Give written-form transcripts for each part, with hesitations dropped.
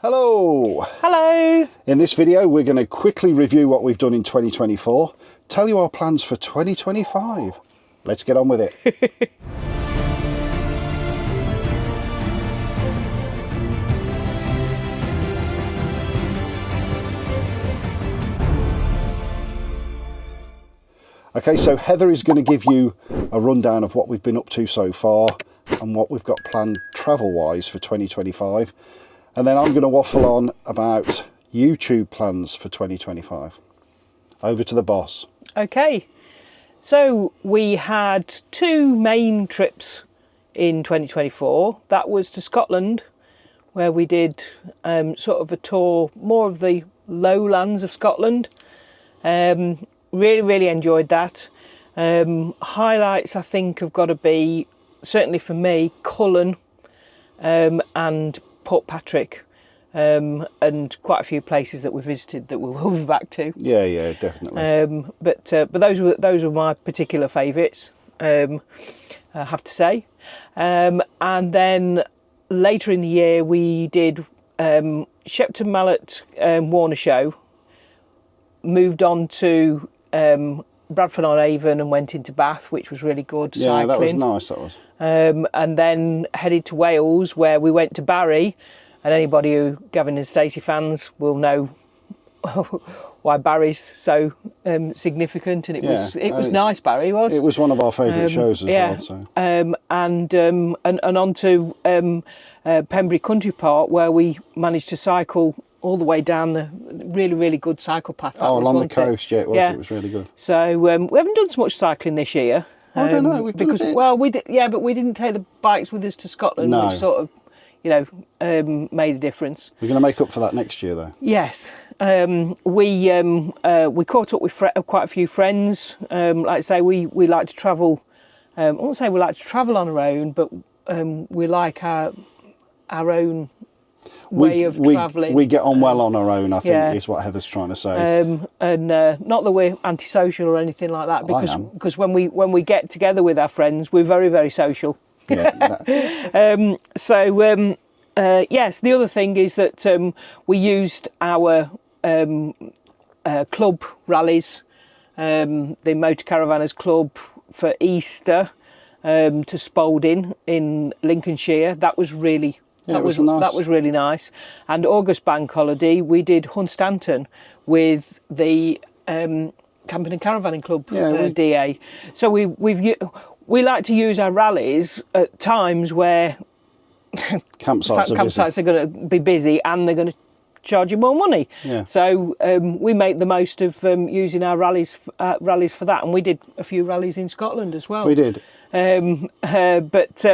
Hello! Hello! In this video we're going to quickly review what we've done in 2024, tell you our plans for 2025. Let's get on with it. Okay, so Heather is going to give you a rundown of what we've been up to so far and what we've got planned travel-wise for 2025. And then I'm going to waffle on about YouTube plans for 2025. Over to the boss. Okay, so we had two main trips in 2024. That was to Scotland, where we did sort of a tour, more of the lowlands of Scotland. Really enjoyed that. Highlights I think have got to be, certainly for me, Cullen and Port Patrick, and quite a few places that we visited that we will be back to. Yeah, definitely. But those were my particular favourites, I have to say. And then later in the year we did Shepton Mallet Warner Show, moved on to Bradford-on-Avon and went into Bath, which was really good. Yeah, cycling. That was nice, that was. And then headed to Wales, where we went to Barry, and anybody who Gavin and Stacey fans will know why Barry's so significant, and it was nice. Barry was. It was one of our favourite shows as well. So. And on to Pembury Country Park, where we managed to cycle all the way down the really good cycle path. Along the coast, yeah, it was. Yeah. It was really good. So we haven't done so much cycling this year. I don't know. We've done a bit. Well, we did, yeah, but we didn't take the bikes with us to Scotland, which sort of, made a difference. We're going to make up for that next year, though. Yes, we caught up with quite a few friends. Like I say, we like to travel. I won't say we like to travel on our own, but we like our own way of travelling. We get on well on our own, I think, is what Heather's trying to say. And not that we're antisocial or anything like that, because when we get together with our friends, we're very social. Yeah. Yes, the other thing is that we used our club rallies, the Motor Caravanners Club, for Easter to Spalding in Lincolnshire. That was really That was nice. That was really nice. And August Bank Holiday, we did Hunstanton with the Camping and Caravanning Club DA. So we like to use our rallies at times where campsites are going to be busy and they're going to charge you more money. Yeah. So we make the most of using our rallies for that, and we did a few rallies in Scotland as well. We did. But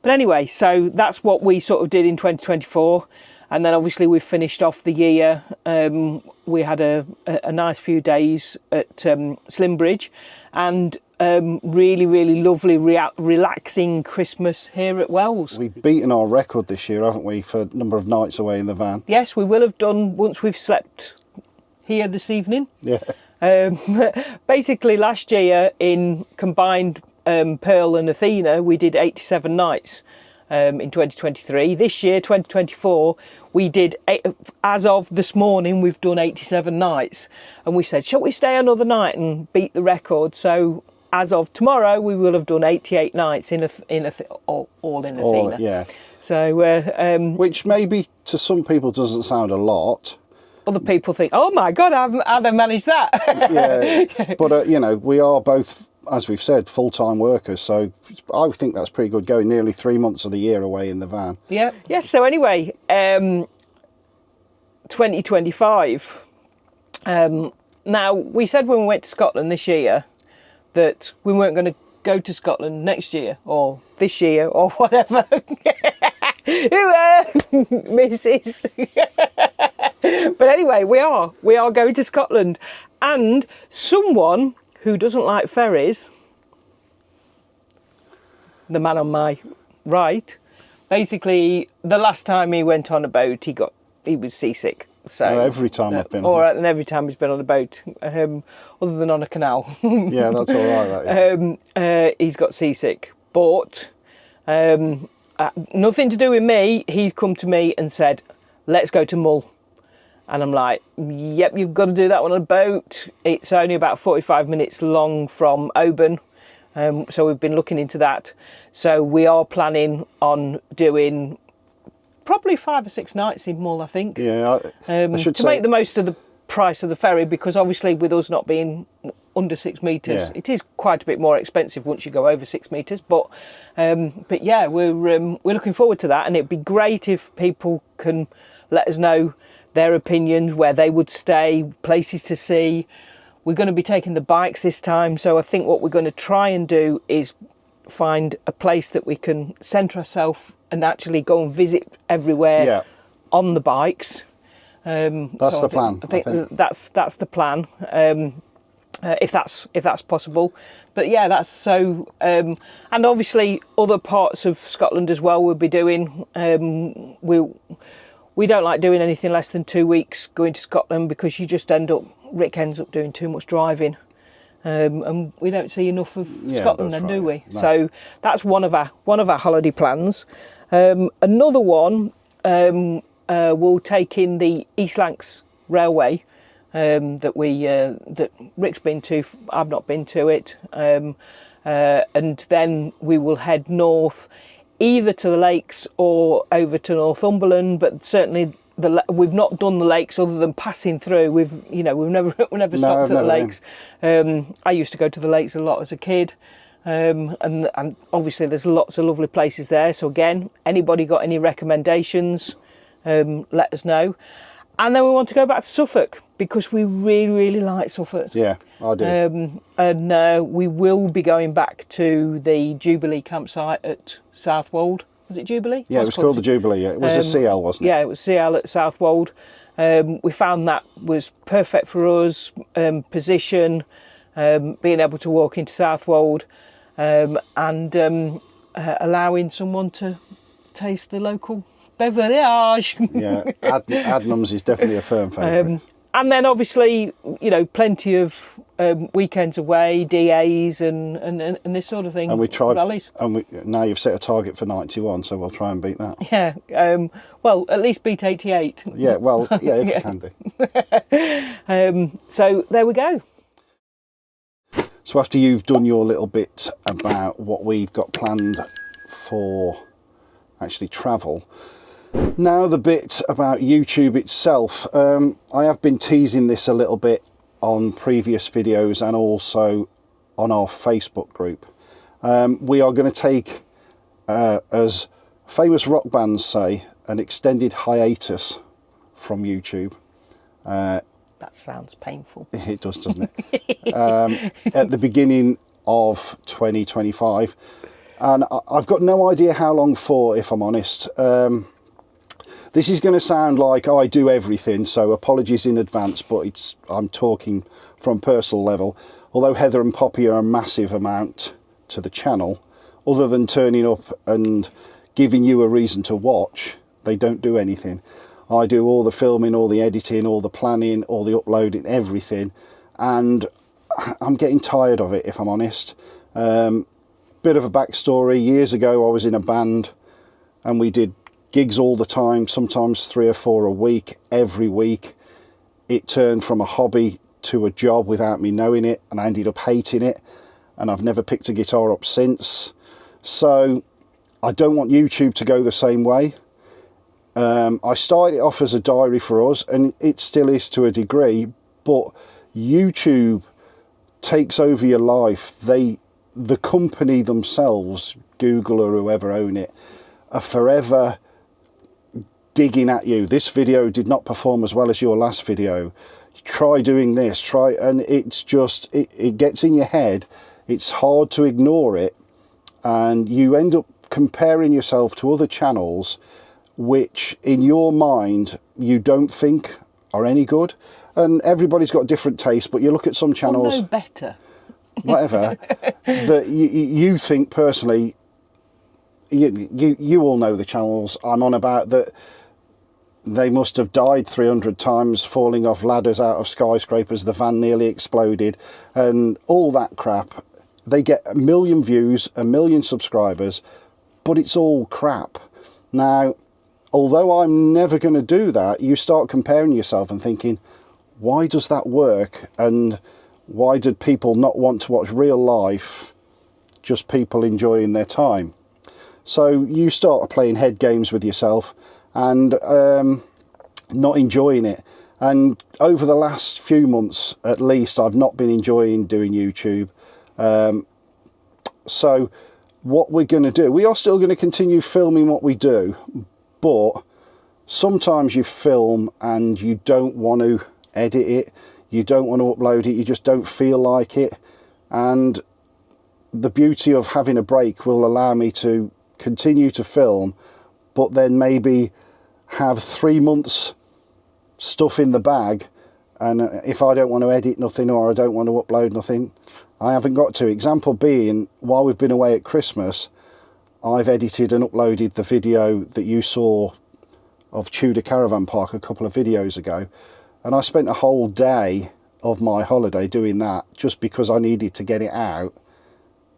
anyway, so that's what we sort of did in 2024, and then obviously we finished off the year. We had a nice few days at Slimbridge, and really lovely, relaxing Christmas here at Wells. We've beaten our record this year, haven't we, for number of nights away in the van? Yes, we will have done once we've slept here this evening. Yeah. Basically, last year in combined Pearl and Athena, we did 87 nights in 2023. This year, 2024, we did, as of this morning, we've done 87 nights. And we said, shall we stay another night and beat the record? So as of tomorrow, we will have done 88 nights all in Athena. Yeah. So, which maybe to some people doesn't sound a lot. Other people think, oh my God, how they managed that? Yeah, but we are both, as we've said, full-time workers, so I think that's pretty good, going nearly 3 months of the year away in the van. Yeah. Yes. So anyway, 2025. Now, we said when we went to Scotland this year that we weren't going to go to Scotland next year or this year or whatever. Mrs. But anyway, we are going to Scotland, and someone who doesn't like ferries, the man on my right, basically the last time he went on a boat he was seasick. So every time I've been on, and every time he's been on a boat, other than on a canal. Yeah, that's all right. That is. He's got seasick, but nothing to do with me. He's come to me and said, let's go to Mull. And I'm like, yep, you've got to do that one on a boat. It's only about 45 minutes long from Oban. So we've been looking into that. So we are planning on doing probably 5 or 6 nights in Mull, I think. Yeah, I should to say, make the most of the price of the ferry, because obviously with us not being under 6 metres, Yeah. it is quite a bit more expensive once you go over 6 metres. But yeah, we're looking forward to that, and it'd be great if people can let us know their opinions, where they would stay, places to see. We're going to be taking the bikes this time, so I think what we're going to try and do is find a place that we can centre ourselves and actually go and visit everywhere yeah, on the bikes. that's the plan. I think that's the plan. If that's possible, but yeah, that's so. And obviously, other parts of Scotland as well. We'll be doing. We don't like doing anything less than 2 weeks going to Scotland, because you just Rick ends up doing too much driving, and we don't see enough of Scotland then, do we? No. So that's one of our holiday plans. Another one, we'll take in the East Lancs Railway that Rick's been to. I've not been to it, and then we will head north, either to the lakes or over to Northumberland, but certainly we've not done the lakes other than passing through. We've never stopped at the lakes. I used to go to the lakes a lot as a kid, and obviously there's lots of lovely places there. So again, anybody got any recommendations, let us know. And then we want to go back to Suffolk, because we really like Suffolk. Yeah, I do. And we will be going back to the Jubilee campsite at Southwold. Was it Jubilee? Yeah, it was called the Jubilee. Yeah. It was a CL, wasn't it? Yeah, it was CL at Southwold. We found that was perfect for us. Position, being able to walk into Southwold, and allowing someone to taste the local beverage. Yeah, Adnams is definitely a firm favourite. And then obviously, plenty of weekends away, DAs and this sort of thing. And we tried rallies. And now you've set a target for 91, so we'll try and beat that. Yeah. Well, at least beat 88. Yeah. Well, yeah, if we can do. So there we go. So after you've done your little bit about what we've got planned for actually travel, now the bit about YouTube itself. I have been teasing this a little bit on previous videos and also on our Facebook group. We are going to take, as famous rock bands say, an extended hiatus from YouTube. That sounds painful. It does, doesn't it? At the beginning of 2025. And I've got no idea how long for, if I'm honest. This is going to sound like I do everything, so apologies in advance, but I'm talking from personal level. Although Heather and Poppy are a massive amount to the channel, other than turning up and giving you a reason to watch, they don't do anything. I do all the filming, all the editing, all the planning, all the uploading, everything, and I'm getting tired of it, if I'm honest. Bit of a backstory: years ago I was in a band and we did gigs all the time, sometimes 3 or 4 a week, every week. It turned from a hobby to a job without me knowing it, and I ended up hating it, and I've never picked a guitar up since. So I don't want YouTube to go the same way. I started it off as a diary for us, and it still is to a degree, but YouTube takes over your life. The company themselves, Google or whoever own it, are forever digging at you. This video did not perform as well as your last video. Try doing this, and it's just, it gets in your head. It's hard to ignore it, and you end up comparing yourself to other channels which in your mind you don't think are any good. And everybody's got different tastes, but you look at some channels, no better, whatever, that you think personally, you all know the channels I'm on about, that they must have died 300 times falling off ladders out of skyscrapers, the van nearly exploded, and all that crap. They get 1 million views, 1 million subscribers, but it's all crap. Now, although I'm never going to do that, you start comparing yourself and thinking, why does that work? And why did people not want to watch real life, just people enjoying their time? So you start playing head games with yourself and not enjoying it. And over the last few months, at least, I've not been enjoying doing YouTube. So what we're going to do, we are still going to continue filming what we do, but sometimes you film and you don't want to edit it, you don't want to upload it, you just don't feel like it. And the beauty of having a break will allow me to continue to film, but then maybe have 3 months stuff in the bag, and if I don't want to edit nothing or I don't want to upload nothing, I haven't got to. Example being, while we've been away at Christmas, I've edited and uploaded the video that you saw of Tudor Caravan Park a couple of videos ago, and I spent a whole day of my holiday doing that just because I needed to get it out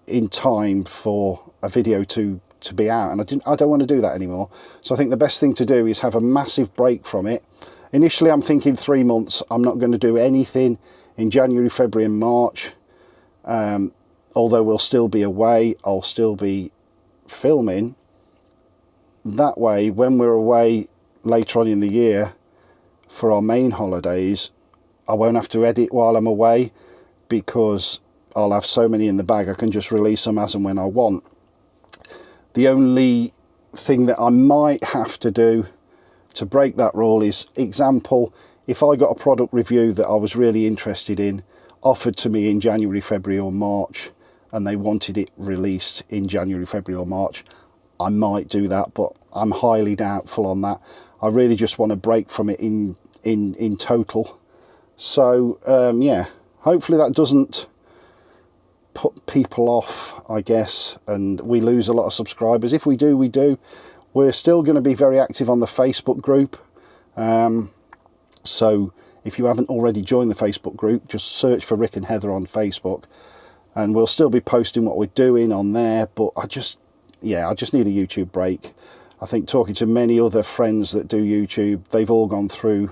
in time for a video to be out, and I don't want to do that anymore. So I think the best thing to do is have a massive break from it. Initially I'm thinking 3 months. I'm not going to do anything in January, February and March, although we'll still be away, I'll still be filming. That way, when we're away later on in the year for our main holidays, I won't have to edit while I'm away, because I'll have so many in the bag, I can just release them as and when I want. The only thing that I might have to do to break that rule is, example, if I got a product review that I was really interested in offered to me in January, February or March, and they wanted it released in January, February or March, I might do that, but I'm highly doubtful on that. I really just want to break from it in total. So yeah, hopefully that doesn't put people off, I guess, and we lose a lot of subscribers. If we do, we do. We're still going to be very active on the Facebook group. So if you haven't already joined the Facebook group, just search for Rick and Heather on Facebook, and we'll still be posting what we're doing on there. But I just need a YouTube break. I think talking to many other friends that do YouTube, they've all gone through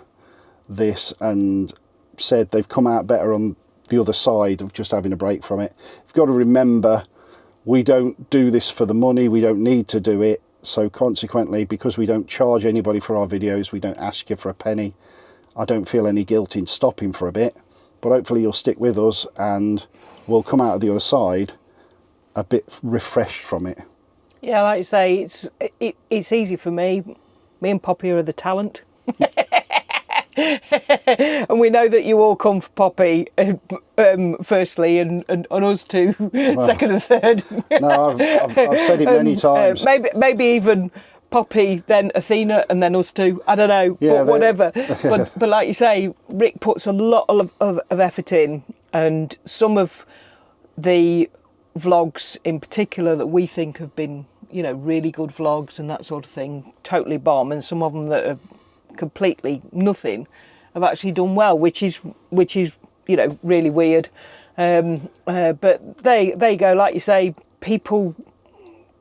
this and said they've come out better on the other side of just having a break from it. You've got to remember, we don't do this for the money, we don't need to do it. So consequently, because we don't charge anybody for our videos, we don't ask you for a penny, I don't feel any guilt in stopping for a bit. But hopefully you'll stick with us and we'll come out of the other side a bit refreshed from it. Yeah, like you say, it's easy for me. Me and Poppy are the talent. And we know that you all come for Poppy firstly, and us two second and third. No, I've said it many times. Maybe even Poppy, then Athena, and then us two. I don't know, yeah, but whatever. but like you say, Rick puts a lot of effort in, and some of the vlogs in particular that we think have been, you know, really good vlogs and that sort of thing, totally bomb, and some of them that are completely nothing have actually done well, which is you know, really weird. But there you go. Like you say, people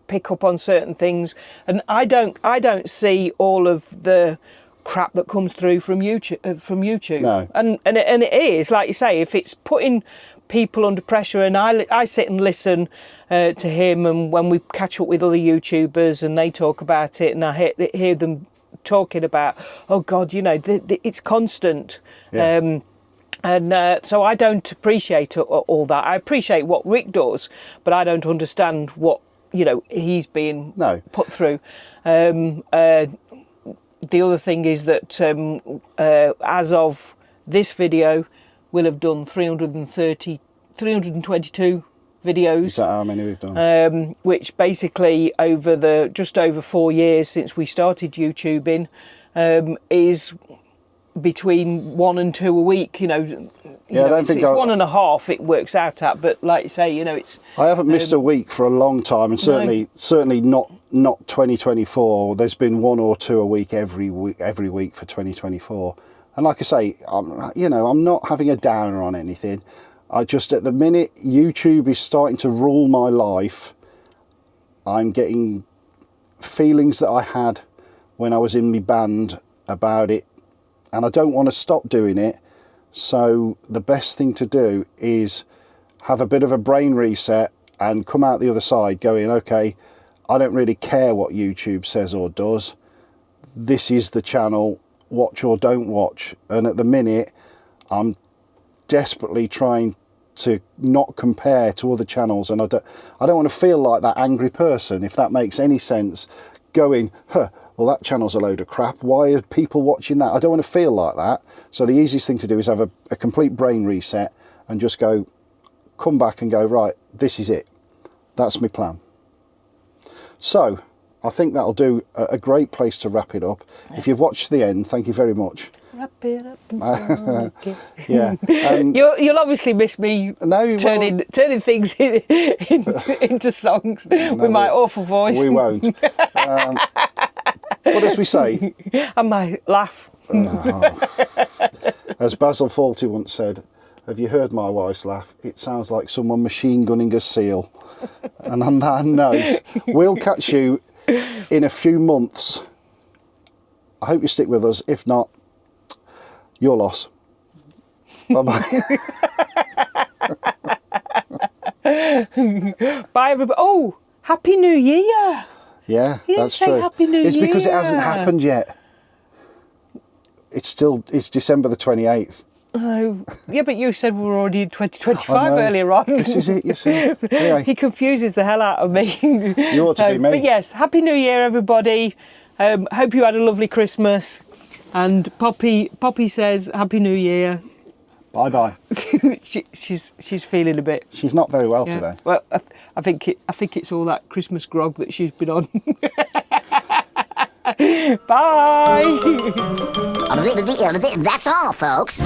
pick up on certain things, and I don't see all of the crap that comes through from YouTube. No. And it is, like you say, if it's putting people under pressure, and I sit and listen to him, and when we catch up with other YouTubers and they talk about it, and I hear them talking about, oh God, you know, it's constant. Yeah. So I don't appreciate all that. I appreciate what Rick does, but I don't understand what, you know, he's being put through. The other thing is that as of this video, we'll have done 322 videos. Is that how many we've done? Which basically over just over 4 years since we started YouTubing, is between 1 and 2 a week. You know, I don't think it's 1.5 it works out at, but like you say, you know, it's. I haven't missed a week for a long time, and certainly not 2024. There's been 1 or 2 a week every week for 2024. And like I say, I'm not having a downer on anything. I just, at the minute YouTube is starting to rule my life, I'm getting feelings that I had when I was in my band about it, and I don't want to stop doing it. So the best thing to do is have a bit of a brain reset and come out the other side going, okay, I don't really care what YouTube says or does. This is the channel, watch or don't watch. And at the minute, I'm desperately trying to not compare to other channels, and I don't want to feel like that angry person, if that makes any sense, going, well, that channel's a load of crap, why are people watching that? I don't want to feel like that. So the easiest thing to do is have a complete brain reset and just go, come back and go, right, this is it. That's my plan. So I think that'll do a great place to wrap it up. If you've watched to the end, thank you very much. Wrap it up and Yeah. You'll obviously miss me turning things into songs with my awful voice. We won't. But as we say... And my laugh. As Basil Fawlty once said, have you heard my wife's laugh? It sounds like someone machine gunning a seal. And on that note, we'll catch you in a few months. I hope you stick with us. If not, your loss. Bye-bye. Bye, everybody. Oh, Happy New Year. Yeah, that's say true. Happy New It's because it Year. hasn't happened yet. It's December the 28th. Oh, yeah, but you said we were already in 2025 earlier on. This is it, you see. Anyway, He confuses the hell out of me. you ought to be me. But yes, Happy New Year, everybody. Hope you had a lovely Christmas. And Poppy says Happy New Year. Bye-bye. she's feeling a bit. She's not very well today. Well, I think it's all that Christmas grog that she's been on. Bye. That's all, folks.